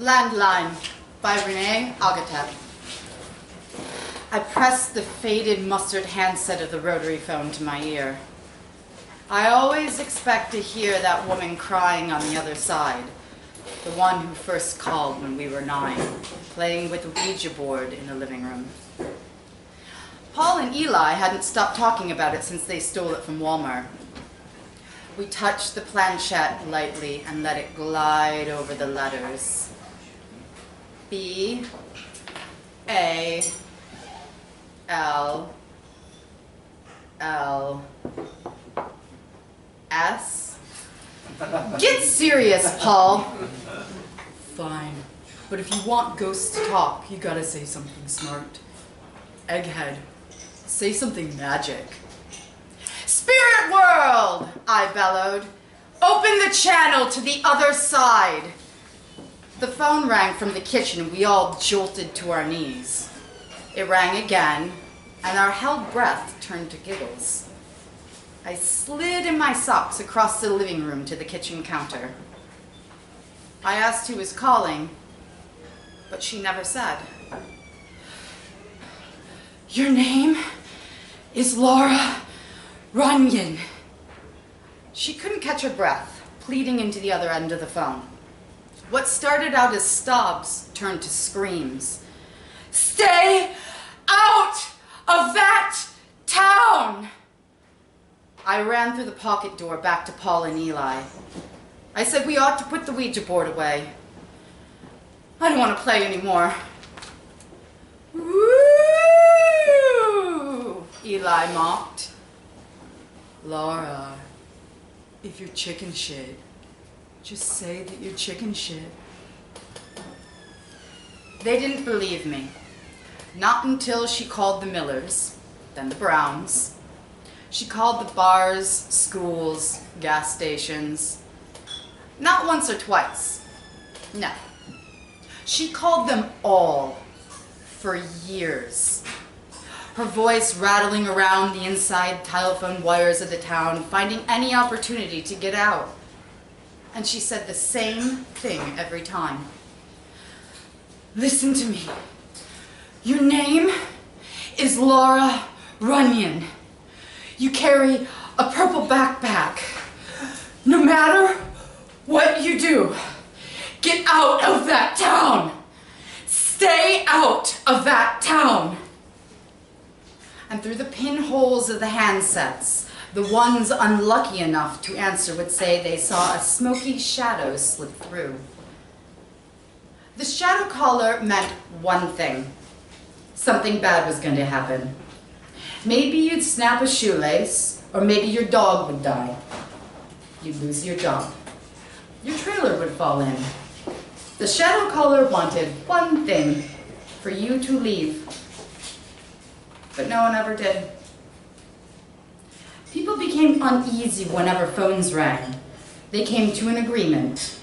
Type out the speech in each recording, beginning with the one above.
Landline by Renee Agatep. I pressed the faded mustard handset of the rotary phone to my ear. I always expect to hear that woman crying on the other side, the one who first called when we were 9, playing with a Ouija board in the living room. Paul and Eli hadn't stopped talking about it since they stole it from Walmart. We touched the planchette lightly and let it glide over the letters. B, A, L, L, S. Get serious, Paul. Fine, but if you want ghosts to talk, you gotta say something smart. Egghead, say something magic. Spirit world, I bellowed. Open the channel to the other side. The phone rang from the kitchen and we all jolted to our knees. It rang again, and our held breath turned to giggles. I slid in my socks across the living room to the kitchen counter. I asked who was calling, but she never said. Your name is Laura Runyon. She couldn't catch her breath, pleading into the other end of the phone. What started out as sobs turned to screams. Stay out of that town! I ran through the pocket door back to Paul and Eli. I said we ought to put the Ouija board away. I don't want to play anymore. Woo! Eli mocked. Laura, if you're chicken shit, just say that you're chicken shit. They didn't believe me. Not until she called the Millers, then the Browns. She called the bars, schools, gas stations. Not once or twice. No. She called them all for years. Her voice rattling around the inside telephone wires of the town, finding any opportunity to get out. And she said the same thing every time. Listen to me. Your name is Laura Runyon. You carry a purple backpack. No matter what you do, get out of that town. Stay out of that town. And through the pinholes of the handsets, the ones unlucky enough to answer would say they saw a smoky shadow slip through. The shadow caller meant one thing. Something bad was going to happen. Maybe you'd snap a shoelace, or maybe your dog would die. You'd lose your job. Your trailer would fall in. The shadow caller wanted one thing, for you to leave. But no one ever did. People became uneasy whenever phones rang. They came to an agreement.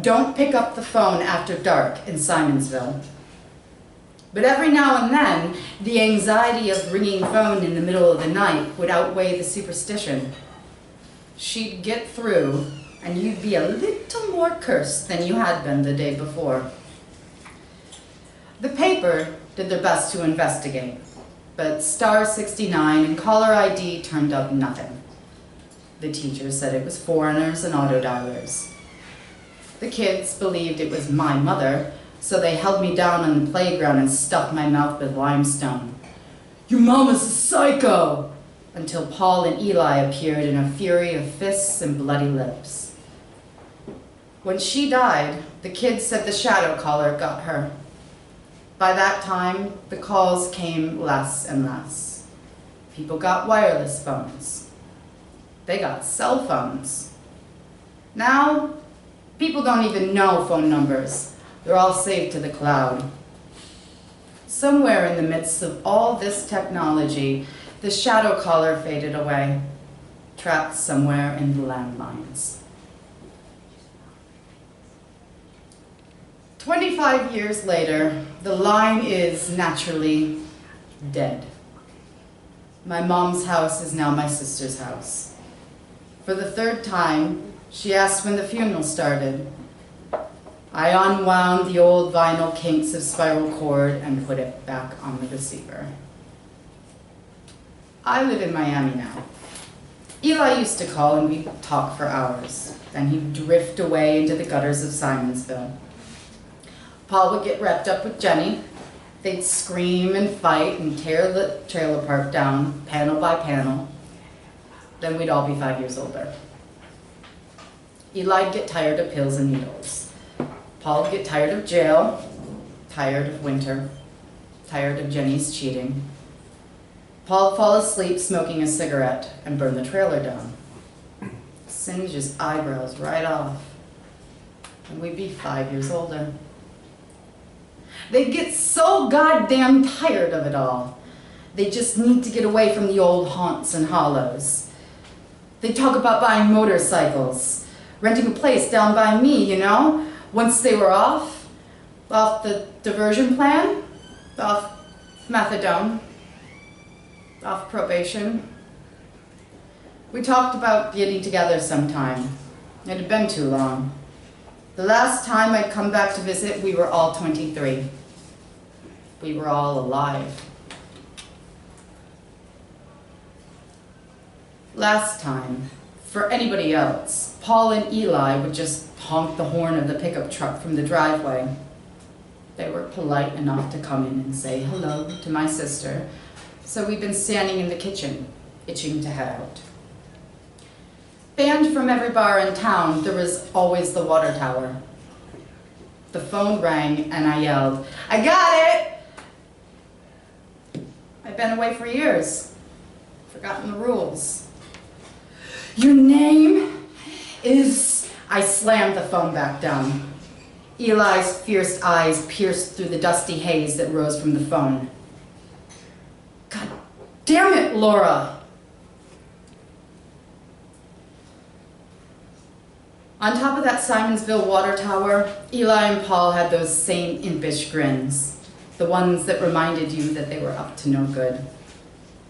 Don't pick up the phone after dark in Simonsville. But every now and then, the anxiety of ringing phone in the middle of the night would outweigh the superstition. She'd get through, and you'd be a little more cursed than you had been the day before. The paper did their best to investigate, but star 69 and caller ID turned up nothing. The teachers said it was foreigners and autodialers. The kids believed it was my mother, so they held me down on the playground and stuffed my mouth with limestone. Your mama's a psycho! Until Paul and Eli appeared in a fury of fists and bloody lips. When she died, the kids said the shadow caller got her. By that time, the calls came less and less. People got wireless phones. They got cell phones. Now, people don't even know phone numbers. They're all saved to the cloud. Somewhere in the midst of all this technology, the shadow caller faded away, trapped somewhere in the landlines. 25 years later, the line is naturally dead. My mom's house is now my sister's house. For the third time, she asked when the funeral started. I unwound the old vinyl kinks of spiral cord and put it back on the receiver. I live in Miami now. Eli used to call and we'd talk for hours. Then he'd drift away into the gutters of Simonsville. Paul would get wrapped up with Jenny. They'd scream and fight and tear the trailer park down, panel by panel. Then we'd all be 5 years older. Eli'd get tired of pills and needles. Paul'd get tired of jail, tired of winter, tired of Jenny's cheating. Paul'd fall asleep smoking a cigarette and burn the trailer down. Singe his eyebrows right off. And we'd be 5 years older. They'd get so goddamn tired of it all. They just need to get away from the old haunts and hollows. They'd talk about buying motorcycles, renting a place down by me, you know? Once they were off the diversion plan, off methadone, off probation. We talked about getting together sometime. It had been too long. The last time I'd come back to visit, we were all 23. We were all alive. Last time, for anybody else, Paul and Eli would just honk the horn of the pickup truck from the driveway. They were polite enough to come in and say hello to my sister, so we've been standing in the kitchen, itching to head out. Banned from every bar in town, there was always the water tower. The phone rang and I yelled, "I got it!" I've been away for years, forgotten the rules. Your name is... I slammed the phone back down. Eli's fierce eyes pierced through the dusty haze that rose from the phone. God damn it, Laura! On top of that Simonsville water tower, Eli and Paul had those same impish grins, the ones that reminded you that they were up to no good.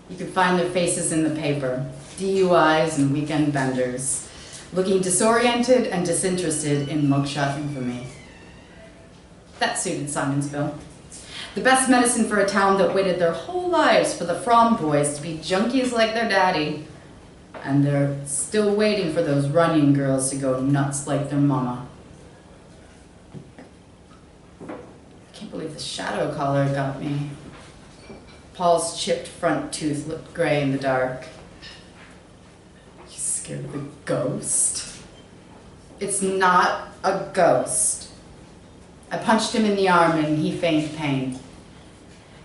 You could find their faces in the paper, DUIs and weekend benders, looking disoriented and disinterested in mugshot infamy. That suited Simonsville. The best medicine for a town that waited their whole lives for the Fromm boys to be junkies like their daddy. And they're still waiting for those Runyon girls to go nuts like their mama. I can't believe the shadow collar got me. Paul's chipped front tooth looked gray in the dark. You scared of a ghost? It's not a ghost. I punched him in the arm and he feigned pain.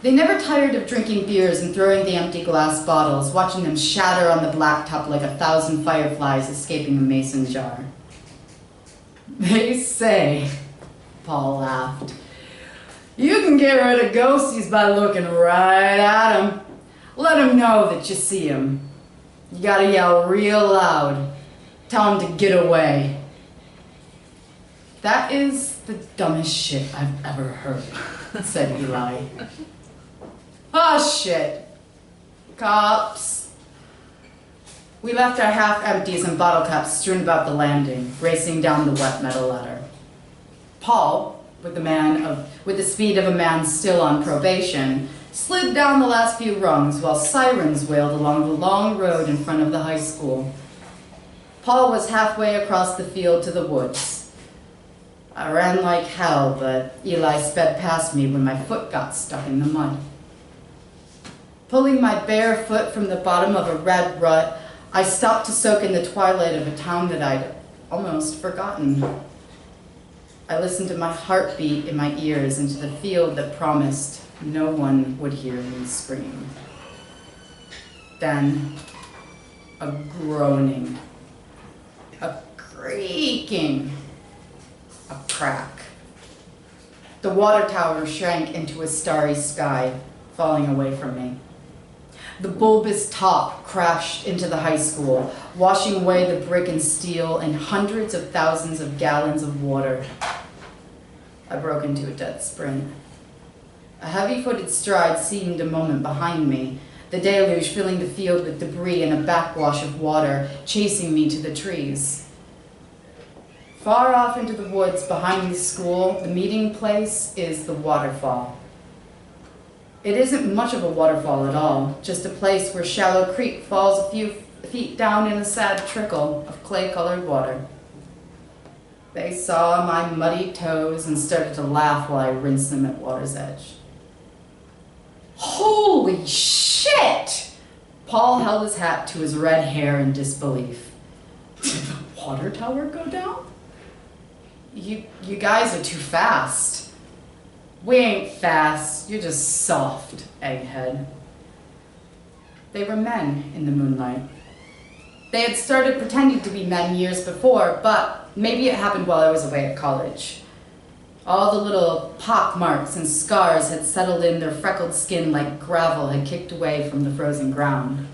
They never tired of drinking beers and throwing the empty glass bottles, watching them shatter on the blacktop like 1,000 fireflies escaping a mason jar. They say, Paul laughed, you can get rid of ghosties by looking right at them. Let them know that you see them. You gotta yell real loud. Tell them to get away. That is the dumbest shit I've ever heard, said Eli. Oh shit. Cops. We left our half-empties and bottle caps strewn about the landing, racing down the wet metal ladder. Paul, with the speed of a man still on probation, slid down the last few rungs while sirens wailed along the long road in front of the high school. Paul was halfway across the field to the woods. I ran like hell, but Eli sped past me when my foot got stuck in the mud. Pulling my bare foot from the bottom of a red rut, I stopped to soak in the twilight of a town that I'd almost forgotten. I listened to my heartbeat in my ears into the field that promised no one would hear me scream. Then, a groaning, a creaking, a crack. The water tower shrank into a starry sky, falling away from me. The bulbous top crashed into the high school, washing away the brick and steel and hundreds of thousands of gallons of water. I broke into a dead sprint. A heavy-footed stride seemed a moment behind me, the deluge filling the field with debris and a backwash of water, chasing me to the trees. Far off into the woods behind the school, the meeting place is the waterfall. It isn't much of a waterfall at all, just a place where shallow creek falls a few feet down in a sad trickle of clay-colored water. They saw my muddy toes and started to laugh while I rinsed them at water's edge. Holy shit! Paul held his hat to his red hair in disbelief. Did the water tower go down? You guys are too fast. We ain't fast, you're just soft, egghead. They were men in the moonlight. They had started pretending to be men years before, but maybe it happened while I was away at college. All the little pock marks and scars had settled in their freckled skin like gravel had kicked away from the frozen ground.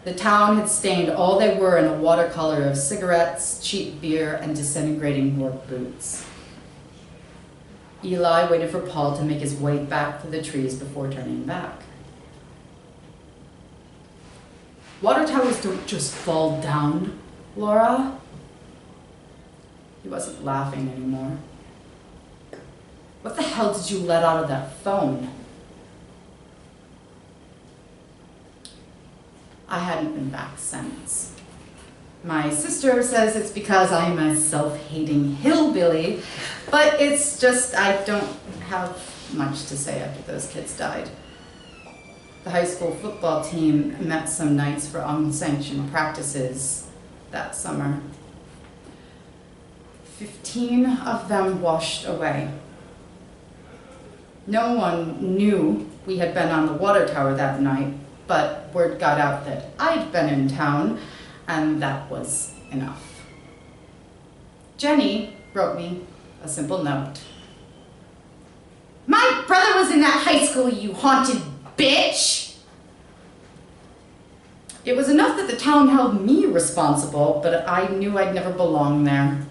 The town had stained all they were in a watercolor of cigarettes, cheap beer, and disintegrating work boots. Eli waited for Paul to make his way back through the trees before turning back. Water towers don't just fall down, Laura. He wasn't laughing anymore. What the hell did you let out of that phone? I hadn't been back since. My sister says it's because I'm a self-hating hillbilly, but it's just I don't have much to say after those kids died. The high school football team met some nights for unsanctioned practices that summer. 15 of them washed away. No one knew we had been on the water tower that night, but word got out that I'd been in town, and that was enough. Jenny wrote me a simple note. My brother was in that high school, you haunted bitch! It was enough that the town held me responsible, but I knew I'd never belong there.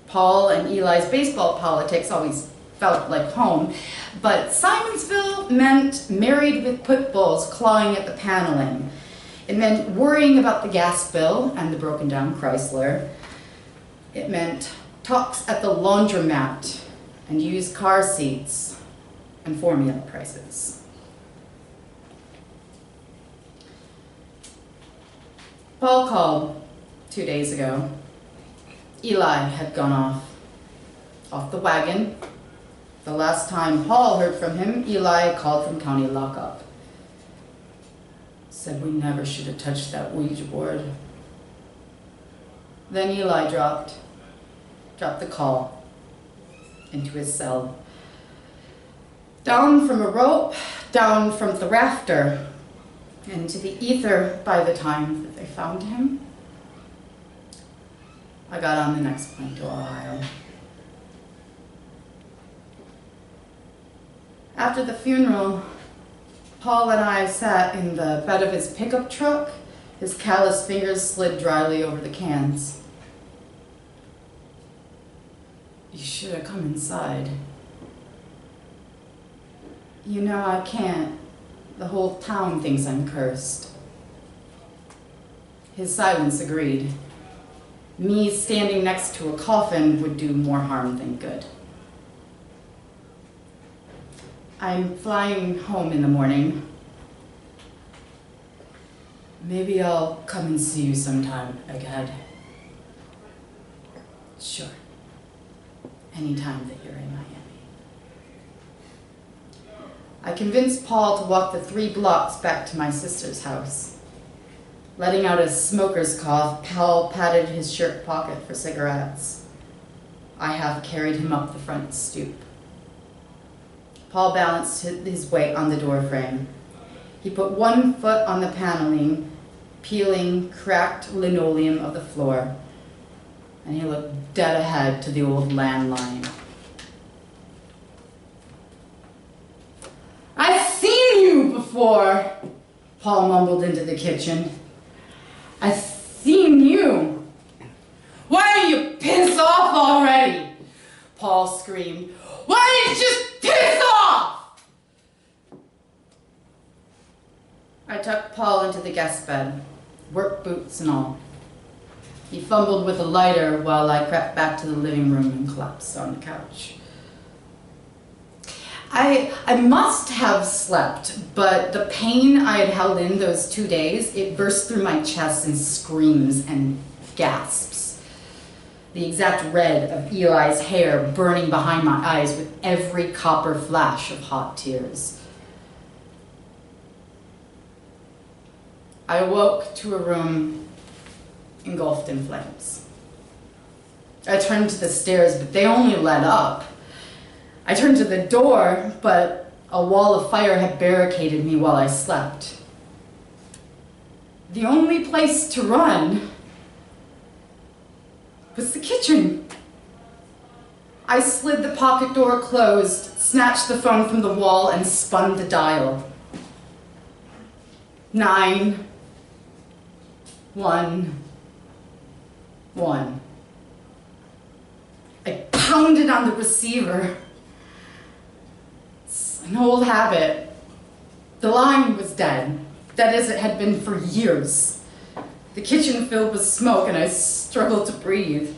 Paul and Eli's baseball politics always felt like home, but Simonsville meant married with pit bulls clawing at the paneling. It meant worrying about the gas bill and the broken down Chrysler. It meant talks at the laundromat and used car seats and formula prices. Paul called 2 days ago. Eli had gone off the wagon. The last time Paul heard from him, Eli called from county lockup. Said we never should have touched that Ouija board. Then Eli dropped the call into his cell. Down from a rope, down from the rafter, into the ether by the time that they found him. I got on the next plane to Ohio. After the funeral, Paul and I sat in the bed of his pickup truck. His calloused fingers slid dryly over the cans. You should have come inside. You know I can't. The whole town thinks I'm cursed. His silence agreed. Me standing next to a coffin would do more harm than good. I'm flying home in the morning. Maybe I'll come and see you sometime, egghead. Sure. Anytime that you're in Miami. I convinced Paul to walk the 3 blocks back to my sister's house. Letting out a smoker's cough, Paul patted his shirt pocket for cigarettes. I half carried him up the front stoop. Paul balanced his weight on the door frame. He put 1 foot on the paneling, peeling cracked linoleum of the floor, and he looked dead ahead to the old landline. I've seen you before, Paul mumbled into the kitchen. I've seen you. Why don't you piss off already? Paul screamed. Why didn't you just piss off? I tucked Paul into the guest bed, work boots and all. He fumbled with a lighter while I crept back to the living room and collapsed on the couch. I must have slept, but the pain I had held in those 2 days, it burst through my chest in screams and gasps. The exact red of Eli's hair burning behind my eyes with every copper flash of hot tears. I awoke to a room engulfed in flames. I turned to the stairs, but they only led up. I turned to the door, but a wall of fire had barricaded me while I slept. The only place to run was the kitchen. I slid the pocket door closed, snatched the phone from the wall, and spun the dial. 911. I pounded on the receiver. It's an old habit. The line was dead. Dead as it had been for years. The kitchen filled with smoke and I struggled to breathe.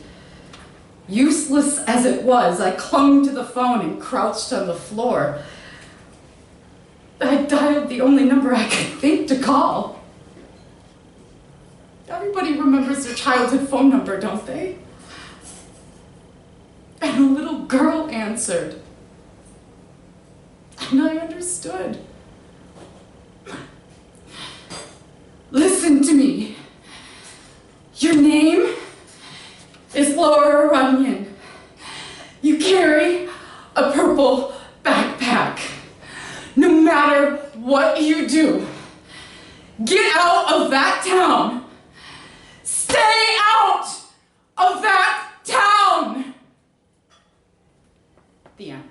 Useless as it was, I clung to the phone and crouched on the floor. I dialed the only number I could think to call. Everybody remembers their childhood phone number, don't they? And a little girl answered. And I understood. Listen to me. Your name is Laura Runyon. You carry a purple backpack. No matter what you do, get out of that town. Stay out of that town. The end.